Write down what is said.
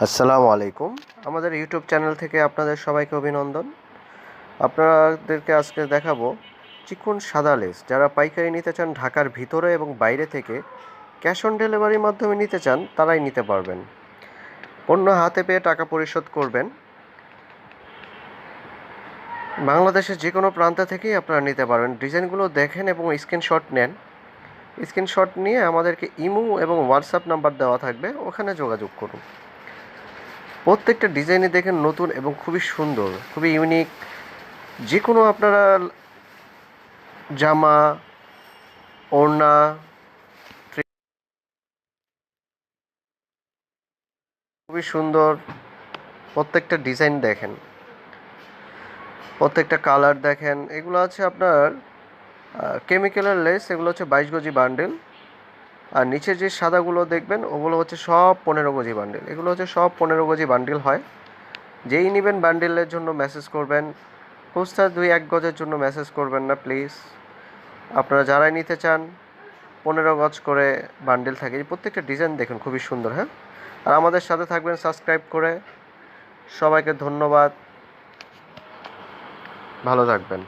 আসসালামু আলাইকুম। আমাদের ইউটিউব চ্যানেল থেকে আপনাদের সবাইকে অভিনন্দন। আপনাদেরকে আজকে দেখাবো চিকন সাদা লেস। যারা পাইকারি নিতে চান ঢাকার ভিতরে এবং বাইরে থেকে ক্যাশ অন ডেলিভারির মাধ্যমে নিতে চান তারাই নিতে পারবেন। পণ্য হাতে পেয়ে টাকা পরিশোধ করবেন। বাংলাদেশের যে কোনো প্রান্ত থেকেই আপনারা নিতে পারবেন। ডিজাইনগুলো দেখেন এবং স্ক্রিনশট নেন। স্ক্রিনশট নিয়ে আমাদেরকে ইমো এবং হোয়াটসঅ্যাপ নাম্বার দেওয়া থাকবে, ওখানে যোগাযোগ করুন। প্রত্যেকটা ডিজাইনই দেখেন নতুন এবং খুবই সুন্দর, খুবই ইউনিক। যে কোনো আপনারা জামা, ওড়না, খুবই সুন্দর। প্রত্যেকটা ডিজাইন দেখেন, প্রত্যেকটা কালার দেখেন। এগুলো আছে আপনার কেমিক্যালের লেস, এগুলো হচ্ছে 22 গজি বান্ডেল। আর নিচে যে সাদাগুলো দেখবেন ওগুলো হচ্ছে সব 15 গজি বান্ডেল। এগুলো হচ্ছে সব 15 গজি বান্ডেল হয়। যেই নেবেন বান্ডেলের জন্য মেসেজ করবেন, খুচরা 2-1 গজের জন্য মেসেজ করবেন না প্লিজ। আপনারা যারাই নিতে চান 15 গজ করে বান্ডেল থাকে। এই প্রত্যেকটা ডিজাইন দেখুন খুবই সুন্দর। হ্যাঁ, আর আমাদের সাথে থাকবেন সাবস্ক্রাইব করে। সবাইকে ধন্যবাদ, ভালো থাকবেন।